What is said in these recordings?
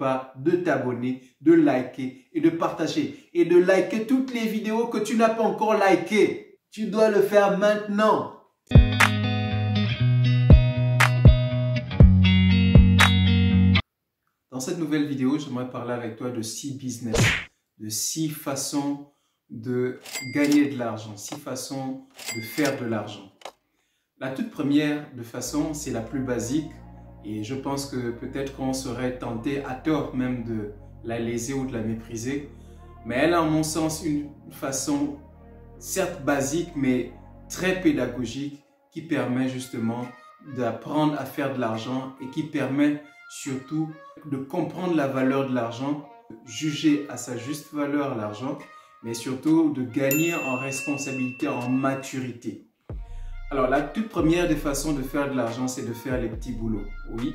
pas de t'abonner, de liker et de partager. Et de liker toutes les vidéos que tu n'as pas encore likées. Tu dois le faire maintenant. Dans cette nouvelle vidéo, j'aimerais parler avec toi de 6 business, de 6 façons de gagner de l'argent, 6 façons de faire de l'argent. La toute première de façon, c'est la plus basique et je pense que peut-être qu'on serait tenté à tort même de la léser ou de la mépriser. Mais elle a, en mon sens, une façon certes basique mais très pédagogique qui permet justement d'apprendre à faire de l'argent et qui permet surtout de comprendre la valeur de l'argent, juger à sa juste valeur l'argent, mais surtout de gagner en responsabilité, en maturité. Alors, la toute première des façons de faire de l'argent, c'est de faire les petits boulots. Oui,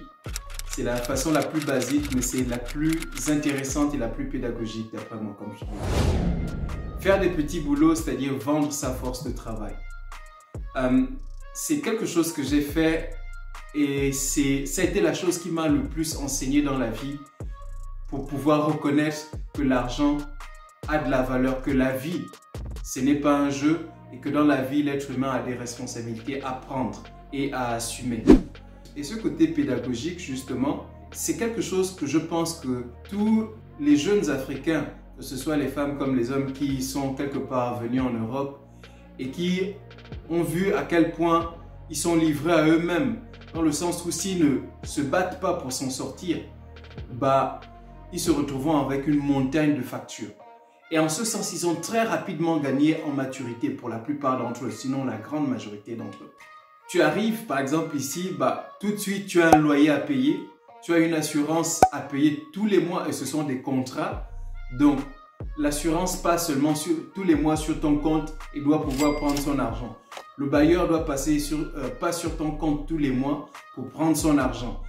c'est la façon la plus basique, mais c'est la plus intéressante et la plus pédagogique, d'après moi, comme je dis. Faire des petits boulots, c'est-à-dire vendre sa force de travail. C'est quelque chose que j'ai fait et ça a été la chose qui m'a le plus enseigné dans la vie pour pouvoir reconnaître que l'argent a de la valeur, que la vie, ce n'est pas un jeu et que dans la vie, l'être humain a des responsabilités à prendre et à assumer. Et ce côté pédagogique, justement, c'est quelque chose que je pense que tous les jeunes Africains, que ce soit les femmes comme les hommes qui sont quelque part venus en Europe et qui ont vu à quel point ils sont livrés à eux-mêmes, dans le sens où s'ils ne se battent pas pour s'en sortir, ils se retrouveront avec une montagne de factures. Et en ce sens, ils ont très rapidement gagné en maturité pour la plupart d'entre eux, sinon la grande majorité d'entre eux. Tu arrives par exemple ici, tout de suite tu as un loyer à payer, tu as une assurance à payer tous les mois et ce sont des contrats. Donc l'assurance passe seulement tous les mois sur ton compte et doit pouvoir prendre son argent. Le bailleur doit passer pas sur ton compte tous les mois pour prendre son argent.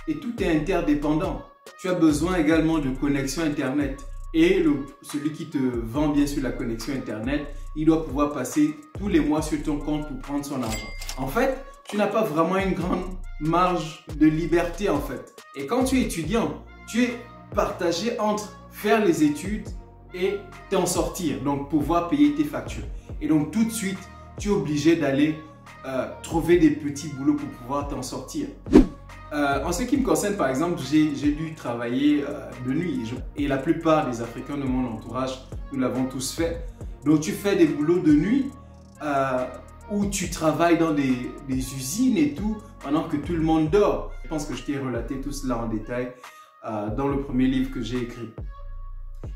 Et tout est interdépendant. Tu as besoin également de connexion Internet. Et celui qui te vend bien sûr la connexion Internet, il doit pouvoir passer tous les mois sur ton compte pour prendre son argent. En fait, tu n'as pas vraiment une grande marge de liberté en fait. Et quand tu es étudiant, tu es partagé entre faire les études et t'en sortir, donc pouvoir payer tes factures. Et donc tout de suite, tu es obligé d'aller trouver des petits boulots pour pouvoir t'en sortir. En ce qui me concerne, par exemple, j'ai dû travailler de nuit et la plupart des Africains de mon entourage, nous l'avons tous fait. Donc, tu fais des boulots de nuit où tu travailles dans des usines et tout pendant que tout le monde dort. Je pense que je t'ai relaté tout cela en détail dans le premier livre que j'ai écrit.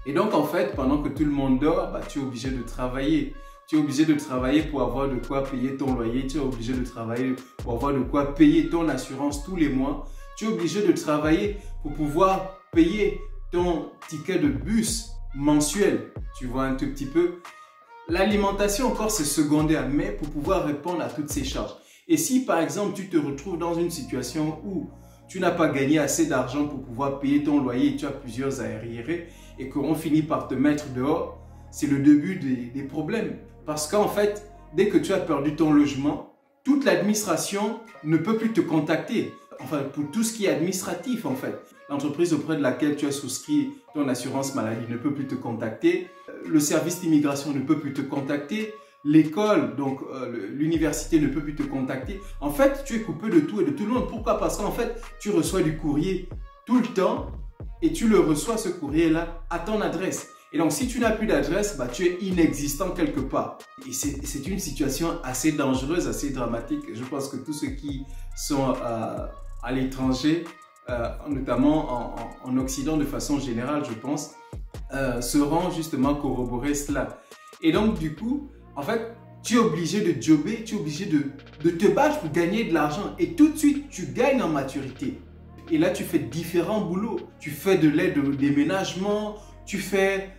Et donc, en fait, pendant que tout le monde dort, tu es obligé de travailler. Tu es obligé de travailler pour avoir de quoi payer ton loyer. Tu es obligé de travailler pour avoir de quoi payer ton assurance tous les mois. Tu es obligé de travailler pour pouvoir payer ton ticket de bus mensuel. Tu vois un tout petit peu. L'alimentation encore c'est secondaire, mais pour pouvoir répondre à toutes ces charges. Et si par exemple tu te retrouves dans une situation où tu n'as pas gagné assez d'argent pour pouvoir payer ton loyer et tu as plusieurs arriérés et qu'on finit par te mettre dehors, c'est le début des problèmes. Parce qu'en fait, dès que tu as perdu ton logement, toute l'administration ne peut plus te contacter. Enfin, pour tout ce qui est administratif en fait. L'entreprise auprès de laquelle tu as souscrit ton assurance maladie ne peut plus te contacter. Le service d'immigration ne peut plus te contacter. L'école, donc l'université ne peut plus te contacter. En fait, tu es coupé de tout et de tout le monde. Pourquoi? Parce qu'en fait, tu reçois du courrier tout le temps et tu le reçois ce courrier-là à ton adresse. Et donc, si tu n'as plus d'adresse, tu es inexistant quelque part. Et c'est une situation assez dangereuse, assez dramatique. Je pense que tous ceux qui sont à l'étranger, notamment en Occident de façon générale, je pense, sauront justement corroborer cela. Et donc, du coup, en fait, tu es obligé de jobber, tu es obligé de te battre pour gagner de l'argent. Et tout de suite, tu gagnes en maturité. Et là, tu fais différents boulots. Tu fais de l'aide au déménagement, tu fais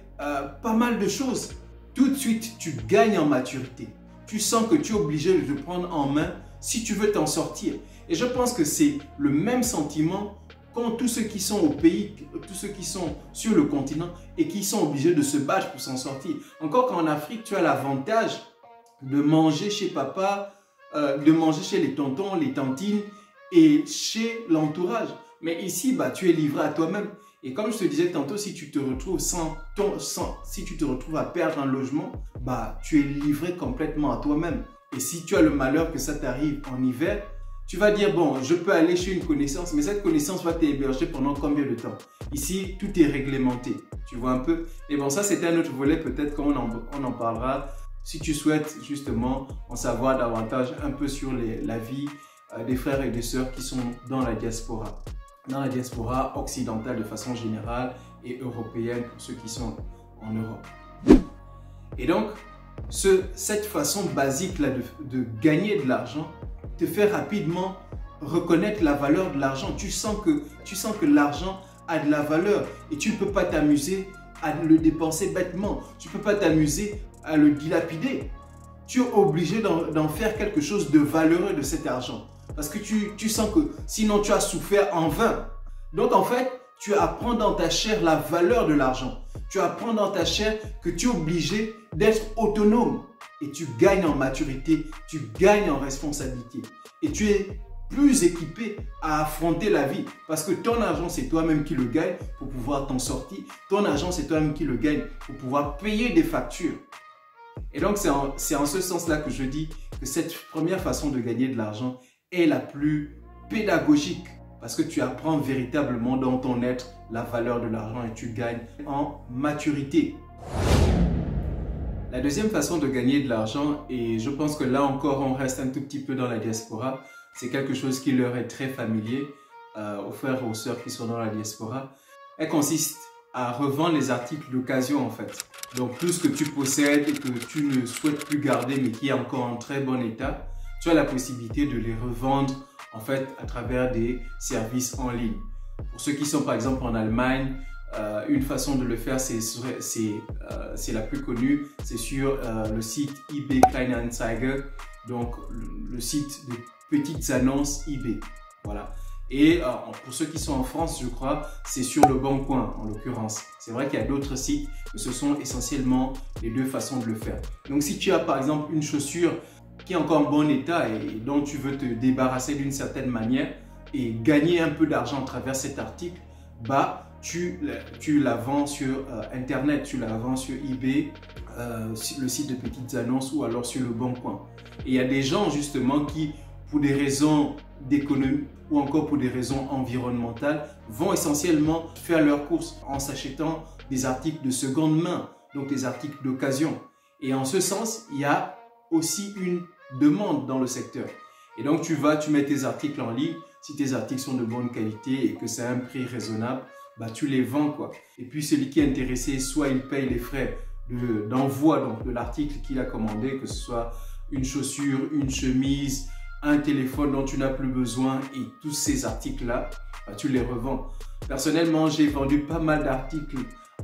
pas mal de choses. Tout de suite, tu gagnes en maturité. Tu sens que tu es obligé de te prendre en main si tu veux t'en sortir. Et je pense que c'est le même sentiment qu'ont tous ceux qui sont au pays, tous ceux qui sont sur le continent et qui sont obligés de se battre pour s'en sortir. Encore qu'en Afrique, tu as l'avantage de manger chez papa, de manger chez les tontons, les tantines et chez l'entourage. Mais ici, tu es livré à toi-même. Et comme je te disais tantôt, si tu te retrouves si tu te retrouves à perdre un logement, bah, tu es livré complètement à toi-même. Et si tu as le malheur que ça t'arrive en hiver, tu vas dire, bon, je peux aller chez une connaissance, mais cette connaissance va t'héberger pendant combien de temps? Ici, tout est réglementé, tu vois un peu. Et bon, ça, c'était un autre volet, peut-être qu'on en parlera si tu souhaites justement en savoir davantage un peu sur la vie des frères et des sœurs qui sont dans la diaspora occidentale de façon générale et européenne pour ceux qui sont en Europe. Et donc, cette façon basique là de gagner de l'argent te fait rapidement reconnaître la valeur de l'argent. Tu sens que l'argent a de la valeur et tu ne peux pas t'amuser à le dépenser bêtement. Tu ne peux pas t'amuser à le dilapider. Tu es obligé d'en faire quelque chose de valeureux de cet argent. Parce que tu sens que sinon tu as souffert en vain. Donc en fait, tu apprends dans ta chair la valeur de l'argent. Tu apprends dans ta chair que tu es obligé d'être autonome. Et tu gagnes en maturité, tu gagnes en responsabilité. Et tu es plus équipé à affronter la vie. Parce que ton argent, c'est toi-même qui le gagne pour pouvoir t'en sortir. Ton argent, c'est toi-même qui le gagne pour pouvoir payer des factures. Et donc, c'est en ce sens-là que je dis que cette première façon de gagner de l'argent est la plus pédagogique. Parce que tu apprends véritablement dans ton être la valeur de l'argent et tu gagnes en maturité. La deuxième façon de gagner de l'argent, et je pense que là encore on reste un tout petit peu dans la diaspora, c'est quelque chose qui leur est très familier aux frères et aux sœurs qui sont dans la diaspora. Elle consiste à revendre les articles d'occasion en fait. Donc tout ce que tu possèdes et que tu ne souhaites plus garder mais qui est encore en très bon état, tu as la possibilité de les revendre en fait à travers des services en ligne. Pour ceux qui sont par exemple en Allemagne, une façon de le faire, c'est la plus connue, c'est sur le site eBay Kleinanzeiger, donc le site de petites annonces eBay. Voilà. Et pour ceux qui sont en France, je crois, c'est sur Le Bon Coin en l'occurrence. C'est vrai qu'il y a d'autres sites, mais ce sont essentiellement les deux façons de le faire. Donc si tu as par exemple une chaussure qui est encore en bon état et dont tu veux te débarrasser d'une certaine manière et gagner un peu d'argent à travers cet article, bah tu la vends sur Internet, tu la vends sur eBay, le site de petites annonces ou alors sur Le Bon Coin. Et il y a des gens justement qui, pour des raisons d'économie ou encore pour des raisons environnementales, vont essentiellement faire leurs courses en s'achetant des articles de seconde main, donc des articles d'occasion. Et en ce sens, il y a aussi une demande dans le secteur. Et donc tu mets tes articles en ligne, si tes articles sont de bonne qualité et que c'est à un prix raisonnable, bah tu les vends quoi. Et puis celui qui est intéressé, soit il paye les frais d'envoi donc de l'article qu'il a commandé, que ce soit une chaussure, une chemise, un téléphone dont tu n'as plus besoin et tous ces articles-là, bah, tu les revends. Personnellement, j'ai vendu pas mal d'articles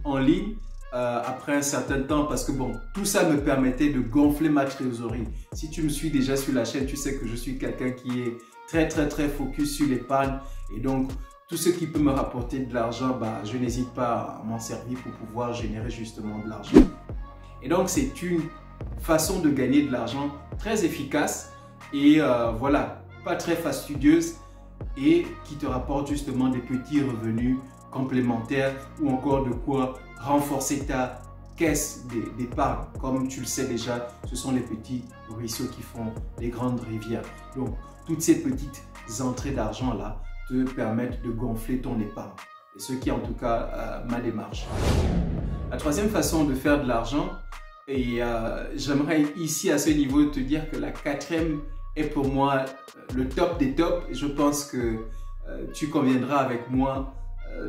en ligne après un certain temps parce que bon, tout ça me permettait de gonfler ma trésorerie. Si tu me suis déjà sur la chaîne, tu sais que je suis quelqu'un qui est très focus sur l'épargne et donc tout ce qui peut me rapporter de l'argent, bah, je n'hésite pas à m'en servir pour pouvoir générer justement de l'argent. Et donc c'est une façon de gagner de l'argent très efficace et voilà, pas très fastidieuse et qui te rapporte justement des petits revenus complémentaires ou encore de quoi renforcer ta caisse d'épargne. Comme tu le sais déjà, ce sont les petits ruisseaux qui font les grandes rivières. Donc, toutes ces petites entrées d'argent là te permettent de gonfler ton épargne. Et ce qui est en tout cas ma démarche. La troisième façon de faire de l'argent, et j'aimerais ici à ce niveau te dire que la quatrième est pour moi le top des tops. Je pense que tu conviendras avec moi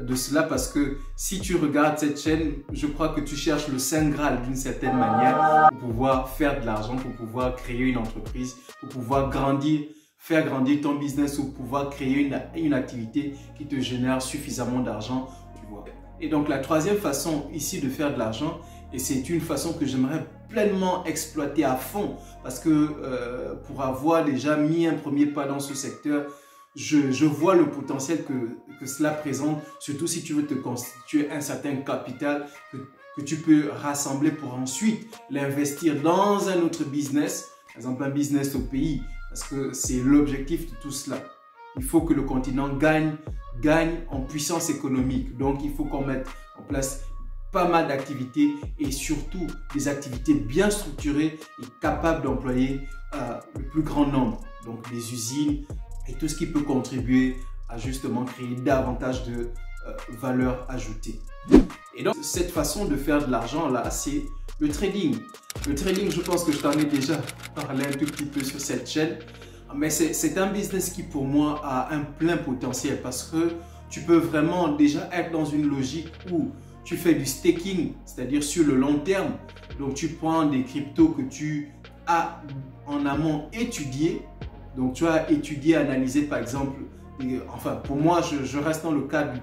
de cela parce que si tu regardes cette chaîne, je crois que tu cherches le Saint Graal d'une certaine manière pour pouvoir faire de l'argent, pour pouvoir créer une entreprise, pour pouvoir faire grandir ton business ou pouvoir créer une activité qui te génère suffisamment d'argent. Et donc la troisième façon ici de faire de l'argent, et c'est une façon que j'aimerais pleinement exploiter à fond parce que pour avoir déjà mis un premier pas dans ce secteur, je vois le potentiel que cela présente, surtout si tu veux te constituer un certain capital que tu peux rassembler pour ensuite l'investir dans un autre business, par exemple un business au pays, parce que c'est l'objectif de tout cela. il faut que le continent gagne en puissance économique. Donc, il faut qu'on mette en place pas mal d'activités et surtout des activités bien structurées et capables d'employer le plus grand nombre. Donc, des usines et tout ce qui peut contribuer à justement créer davantage de valeur ajoutée. Et donc, cette façon de faire de l'argent là, c'est le trading. Le trading, je pense que je t'en ai déjà parlé un tout petit peu sur cette chaîne. Mais c'est un business qui pour moi a un plein potentiel parce que tu peux vraiment déjà être dans une logique où tu fais du staking, c'est-à-dire sur le long terme. Donc tu prends des cryptos que tu as en amont étudié. Donc tu as étudié, analysé par exemple, enfin pour moi je reste dans le cadre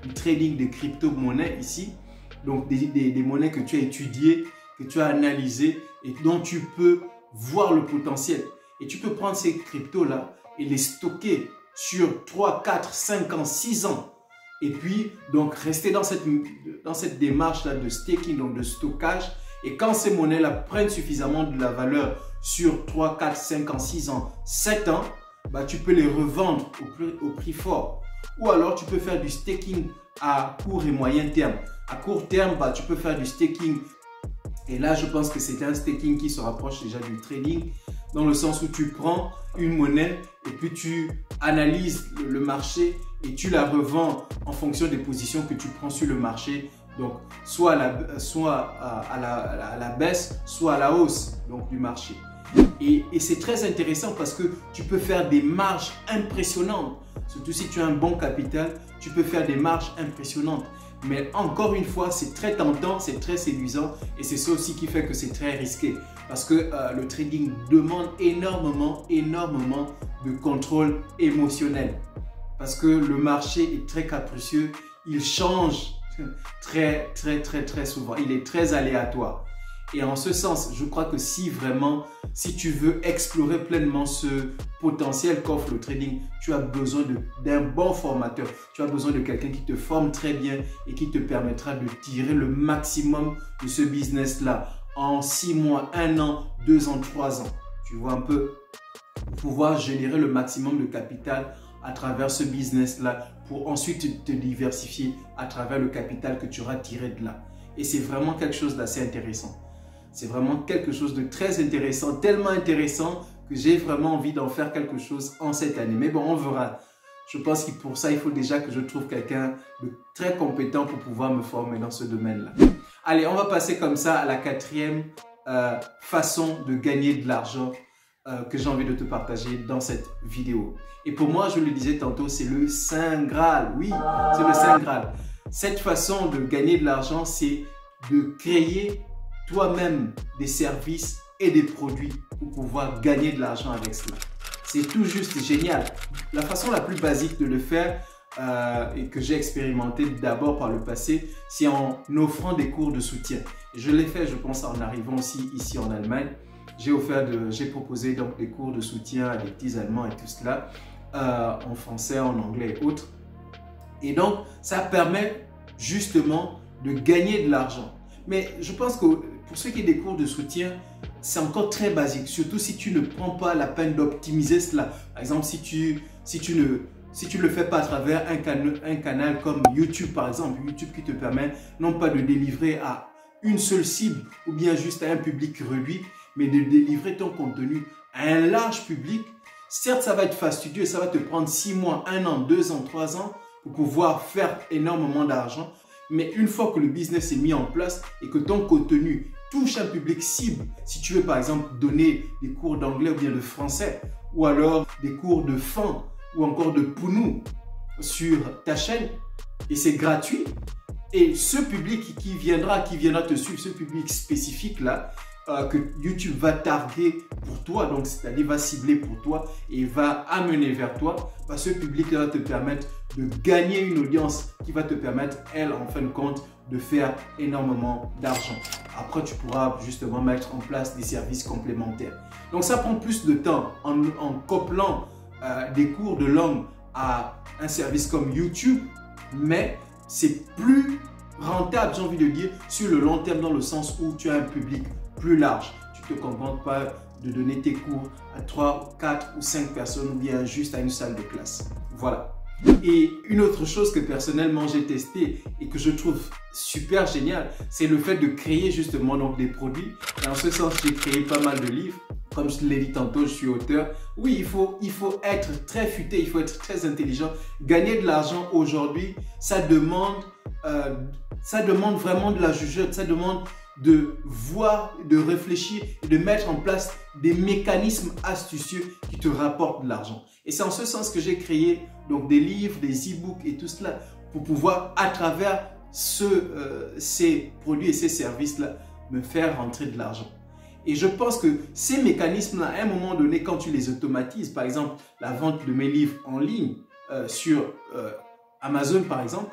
du trading des crypto-monnaies ici. Donc des monnaies que tu as étudiées, que tu as analysées et dont tu peux voir le potentiel. Et tu peux prendre ces cryptos-là et les stocker sur 3, 4, 5 ans, 6 ans. Et puis, donc, rester dans cette démarche-là de staking, donc de stockage. Et quand ces monnaies-là prennent suffisamment de la valeur sur 3, 4, 5 ans, 6 ans, 7 ans, bah, tu peux les revendre au prix fort. Ou alors, tu peux faire du staking à court et moyen terme. À court terme, bah, tu peux faire du staking. Et là, je pense que c'est un staking qui se rapproche déjà du trading, dans le sens où tu prends une monnaie et puis tu analyses le marché et tu la revends en fonction des positions que tu prends sur le marché. Donc, soit à la baisse, soit à la hausse donc, du marché. Et c'est très intéressant parce que tu peux faire des marges impressionnantes. Surtout si tu as un bon capital, tu peux faire des marges impressionnantes. Mais encore une fois, c'est très tentant, c'est très séduisant et c'est ça aussi qui fait que c'est très risqué. Parce que le trading demande énormément de contrôle émotionnel. Parce que le marché est très capricieux, il change très souvent, il est très aléatoire. Et en ce sens, je crois que si tu veux explorer pleinement ce potentiel qu'offre le trading, tu as besoin d'un bon formateur. Tu as besoin de quelqu'un qui te forme très bien et qui te permettra de tirer le maximum de ce business-là en 6 mois, 1 an, 2 ans, 3 ans. Tu vois un peu, pouvoir générer le maximum de capital à travers ce business-là pour ensuite te diversifier à travers le capital que tu auras tiré de là. Et c'est vraiment quelque chose d'assez intéressant. C'est vraiment quelque chose de très intéressant, tellement intéressant que j'ai vraiment envie d'en faire quelque chose en cette année. Mais bon, on verra. Je pense que pour ça, il faut déjà que je trouve quelqu'un de très compétent pour pouvoir me former dans ce domaine-là. Allez, on va passer comme ça à la 4e façon de gagner de l'argent que j'ai envie de te partager dans cette vidéo. Et pour moi, je le disais tantôt, c'est le Saint Graal. Oui, c'est le Saint Graal. Cette façon de gagner de l'argent, c'est de créer toi-même des services et des produits pour pouvoir gagner de l'argent avec cela. C'est tout juste génial. La façon la plus basique de le faire et que j'ai expérimenté d'abord par le passé, c'est en offrant des cours de soutien. Je l'ai fait, je pense, en arrivant aussi ici en Allemagne. J'ai proposé donc des cours de soutien à des petits Allemands et tout cela, en français, en anglais et autres. Et donc, ça permet justement de gagner de l'argent. Mais je pense que pour ceux qui ont des cours de soutien, c'est encore très basique, surtout si tu ne prends pas la peine d'optimiser cela. Par exemple, si tu ne le fais pas à travers un canal comme YouTube, par exemple, YouTube qui te permet non pas de délivrer à une seule cible ou bien juste à un public réduit, mais de délivrer ton contenu à un large public. Certes, ça va être fastidieux, ça va te prendre 6 mois, 1 an, 2 ans, 3 ans pour pouvoir faire énormément d'argent. Mais une fois que le business est mis en place et que ton contenu touche un public cible, si tu veux par exemple donner des cours d'anglais ou bien de français, ou alors des cours de fan ou encore de pounou sur ta chaîne, et c'est gratuit, et ce public qui viendra te suivre, ce public spécifique là, que YouTube va targuer pour toi, donc c'est-à-dire va cibler pour toi et va amener vers toi, bah, ce public va te permettre de gagner une audience qui va te permettre, elle, en fin de compte, de faire énormément d'argent. Après, tu pourras justement mettre en place des services complémentaires. Donc, ça prend plus de temps en couplant des cours de langue à un service comme YouTube, mais c'est plus rentable, j'ai envie de dire, sur le long terme, dans le sens où tu as un public plus large. Tu ne te contentes pas de donner tes cours à 3, 4 ou 5 personnes ou bien juste à une salle de classe. Voilà. Et une autre chose que personnellement j'ai testé et que je trouve super génial, c'est le fait de créer justement donc des produits. Et en ce sens, j'ai créé pas mal de livres. Comme je l'ai dit tantôt, je suis auteur. Oui, il faut être très futé, il faut être très intelligent. Gagner de l'argent aujourd'hui, ça demande vraiment de la jugeote, ça demande de voir, de réfléchir et de mettre en place des mécanismes astucieux qui te rapportent de l'argent. Et c'est en ce sens que j'ai créé donc des livres, des e-books et tout cela pour pouvoir, à travers ces produits et ces services-là, me faire rentrer de l'argent. Et je pense que ces mécanismes-là, à un moment donné, quand tu les automatises, par exemple, la vente de mes livres en ligne sur Amazon, par exemple,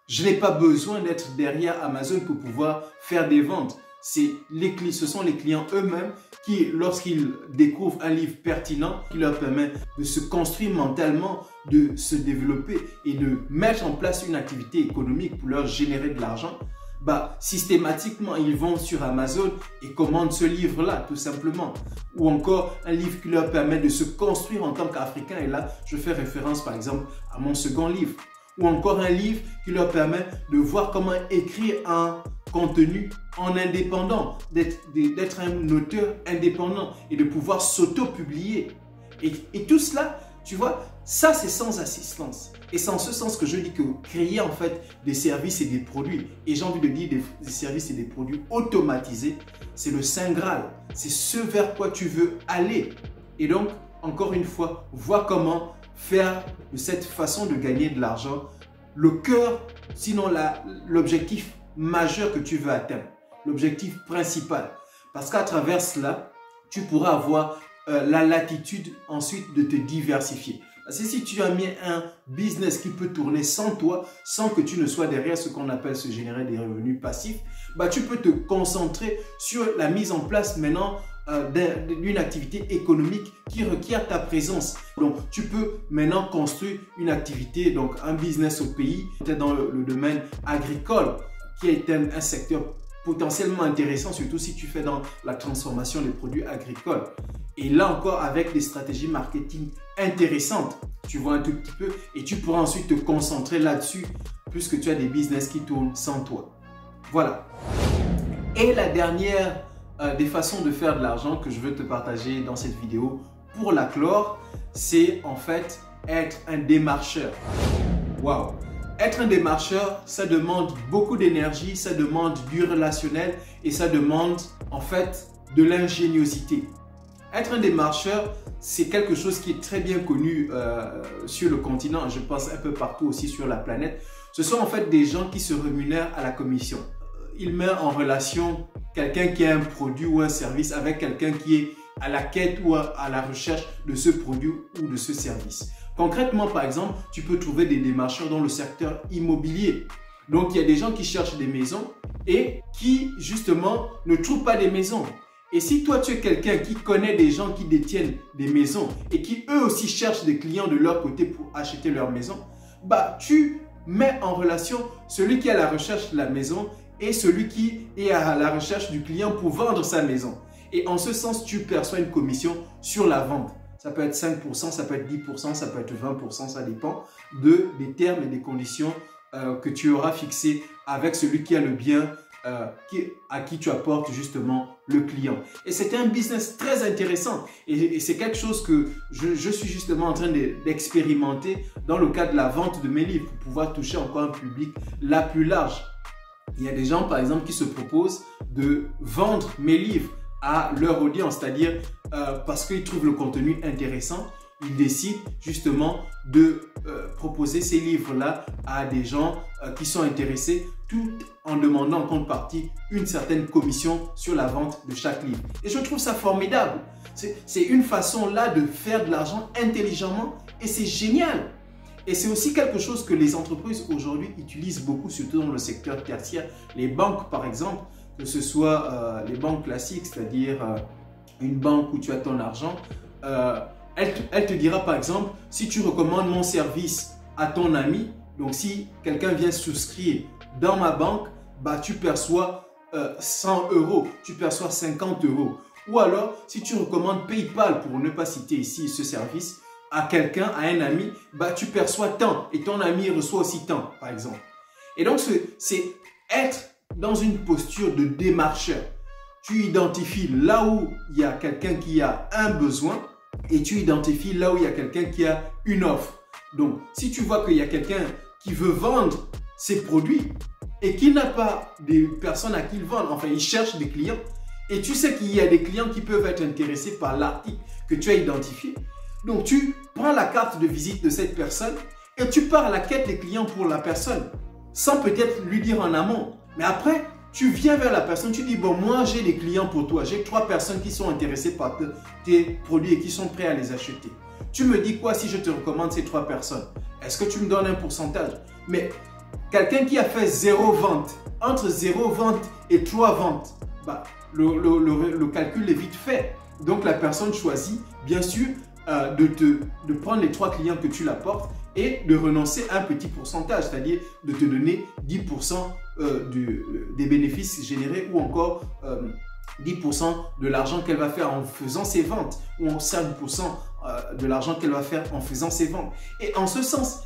je n'ai pas besoin d'être derrière Amazon pour pouvoir faire des ventes. Ce sont les clients eux-mêmes qui, lorsqu'ils découvrent un livre pertinent, qui leur permet de se construire mentalement, de se développer et de mettre en place une activité économique pour leur générer de l'argent, systématiquement, ils vont sur Amazon et commandent ce livre-là, tout simplement. Ou encore, un livre qui leur permet de se construire en tant qu'Africain. Et là, je fais référence, par exemple, à mon second livre. Ou encore un livre qui leur permet de voir comment écrire un contenu en indépendant, d'être un auteur indépendant et de pouvoir s'auto-publier. Et tout cela, tu vois, ça c'est sans assistance. Et c'est en ce sens que je dis que créer en fait des services et des produits, et j'ai envie de dire des services et des produits automatisés, c'est le Saint Graal. C'est ce vers quoi tu veux aller. Et donc, encore une fois, vois comment faire de cette façon de gagner de l'argent le cœur, sinon l'objectif majeur que tu veux atteindre, l'objectif principal. Parce qu'à travers cela, tu pourras avoir la latitude ensuite de te diversifier. Parce que si tu as mis un business qui peut tourner sans toi, sans que tu ne sois derrière ce qu'on appelle se générer des revenus passifs, tu peux te concentrer sur la mise en place maintenant d'une activité économique qui requiert ta présence. Donc, tu peux maintenant construire une activité, donc un business au pays, peut-être dans le domaine agricole, qui est un secteur potentiellement intéressant, surtout si tu fais dans la transformation des produits agricoles. Et là encore, avec des stratégies marketing intéressantes, tu vois un tout petit peu, et tu pourras ensuite te concentrer là-dessus, puisque tu as des business qui tournent sans toi. Voilà. Et la dernière des façons de faire de l'argent que je veux te partager dans cette vidéo pour la clore, c'est en fait être un démarcheur. Waouh! Être un démarcheur, ça demande beaucoup d'énergie, ça demande du relationnel et ça demande en fait de l'ingéniosité. Être un démarcheur, c'est quelque chose qui est très bien connu sur le continent, je pense un peu partout aussi sur la planète. Ce sont en fait des gens qui se rémunèrent à la commission. Ils mettent en relation quelqu'un qui a un produit ou un service avec quelqu'un qui est à la quête ou à la recherche de ce produit ou de ce service. Concrètement, par exemple, tu peux trouver des démarcheurs dans le secteur immobilier. Donc, il y a des gens qui cherchent des maisons et qui, justement, ne trouvent pas des maisons. Et si toi, tu es quelqu'un qui connaît des gens qui détiennent des maisons et qui, eux aussi, cherchent des clients de leur côté pour acheter leur maison, tu mets en relation celui qui est à la recherche de la maison et celui qui est à la recherche du client pour vendre sa maison. Et en ce sens, tu perçois une commission sur la vente. Ça peut être 5%, ça peut être 10%, ça peut être 20%, ça dépend des termes et des conditions que tu auras fixés avec celui qui a le bien, à qui tu apportes justement le client. Et c'est un business très intéressant et c'est quelque chose que je suis justement en train d'expérimenter dans le cadre de la vente de mes livres pour pouvoir toucher encore un public la plus large. Il y a des gens par exemple qui se proposent de vendre mes livres à leur audience, c'est-à-dire parce qu'ils trouvent le contenu intéressant, ils décident justement de proposer ces livres-là à des gens qui sont intéressés, tout en demandant en contrepartie une certaine commission sur la vente de chaque livre. Et je trouve ça formidable. C'est une façon là de faire de l'argent intelligemment et c'est génial. Et c'est aussi quelque chose que les entreprises aujourd'hui utilisent beaucoup, surtout dans le secteur tertiaire. Les banques par exemple, que ce soit les banques classiques, c'est-à-dire une banque où tu as ton argent, elle te dira par exemple, si tu recommandes mon service à ton ami, donc si quelqu'un vient souscrire dans ma banque, tu perçois 100 €, tu perçois 50 €. Ou alors, si tu recommandes PayPal, pour ne pas citer ici ce service, à quelqu'un, à un ami, bah, tu perçois tant et ton ami reçoit aussi tant, par exemple. Et donc, c'est être dans une posture de démarcheur. Tu identifies là où il y a quelqu'un qui a un besoin et tu identifies là où il y a quelqu'un qui a une offre. Donc, si tu vois qu'il y a quelqu'un qui veut vendre ses produits et qui n'a pas des personnes à qui il vend, enfin, il cherche des clients et tu sais qu'il y a des clients qui peuvent être intéressés par l'article que tu as identifié. Donc, tu prends la carte de visite de cette personne et tu pars à la quête des clients pour la personne sans peut-être lui dire en amont. Mais après, tu viens vers la personne, tu dis, bon, moi, j'ai des clients pour toi. J'ai 3 personnes qui sont intéressées par tes produits et qui sont prêts à les acheter. Tu me dis quoi si je te recommande ces 3 personnes? Est-ce que tu me donnes un pourcentage? Mais quelqu'un qui a fait 0 vente, entre 0 vente et 3 ventes, bah, le calcul est vite fait. Donc, la personne choisit, bien sûr, de prendre les 3 clients que tu l'apportes et de renoncer à un petit pourcentage, c'est-à-dire de te donner 10% des bénéfices générés ou encore 10% de l'argent qu'elle va faire en faisant ses ventes ou en 5% de l'argent qu'elle va faire en faisant ses ventes. Et en ce sens,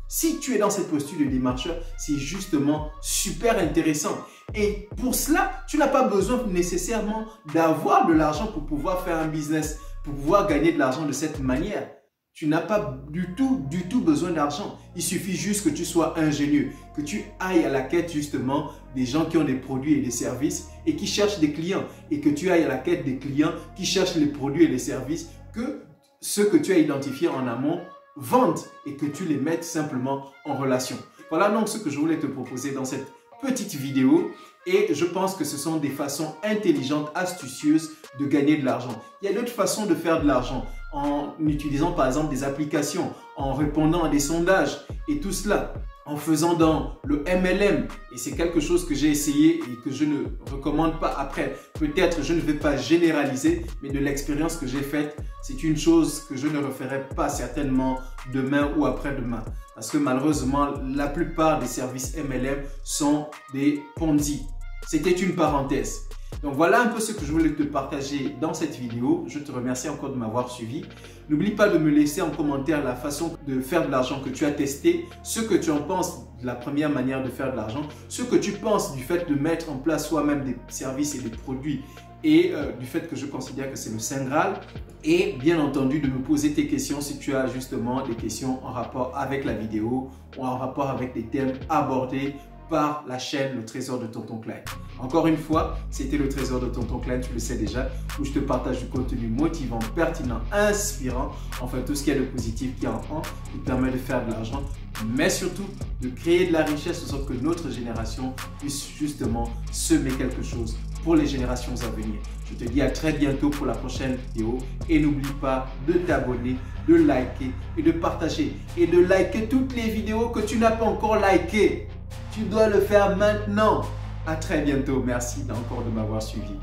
si tu es dans cette posture de démarcheur, c'est justement super intéressant. Et pour cela, tu n'as pas besoin nécessairement d'avoir de l'argent pour pouvoir faire un business, pour pouvoir gagner de l'argent de cette manière. Tu n'as pas du tout besoin d'argent. Il suffit juste que tu sois ingénieux, que tu ailles à la quête justement des gens qui ont des produits et des services et qui cherchent des clients. Et que tu ailles à la quête des clients qui cherchent les produits et les services que ceux que tu as identifiés en amont vendent et que tu les mettes simplement en relation. Voilà donc ce que je voulais te proposer dans cette petite vidéo. Et je pense que ce sont des façons intelligentes, astucieuses de gagner de l'argent. Il y a d'autres façons de faire de l'argent en utilisant par exemple des applications, en répondant à des sondages et tout cela, en faisant dans le MLM. Et c'est quelque chose que j'ai essayé et que je ne recommande pas après. Peut-être je ne vais pas généraliser, mais de l'expérience que j'ai faite, c'est une chose que je ne referai pas certainement demain ou après-demain. Parce que malheureusement, la plupart des services MLM sont des Ponzi. C'était une parenthèse. Donc voilà un peu ce que je voulais te partager dans cette vidéo. Je te remercie encore de m'avoir suivi. N'oublie pas de me laisser en commentaire la façon de faire de l'argent que tu as testé, ce que tu en penses de la première manière de faire de l'argent, ce que tu penses du fait de mettre en place soi-même des services et des produits et du fait que je considère que c'est le Saint Graal. Et bien entendu de me poser tes questions si tu as justement des questions en rapport avec la vidéo ou en rapport avec des thèmes abordés par la chaîne Le Trésor de Tonton Klein. Encore une fois, c'était Le Trésor de Tonton Klein, tu le sais déjà, où je te partage du contenu motivant, pertinent, inspirant, enfin tout ce qu'il y a de positif qui te permet de faire de l'argent, mais surtout de créer de la richesse de sorte que notre génération puisse justement semer quelque chose pour les générations à venir. Je te dis à très bientôt pour la prochaine vidéo et n'oublie pas de t'abonner, de liker et de partager et de liker toutes les vidéos que tu n'as pas encore likées. Tu dois le faire maintenant. À très bientôt. Merci encore de m'avoir suivi.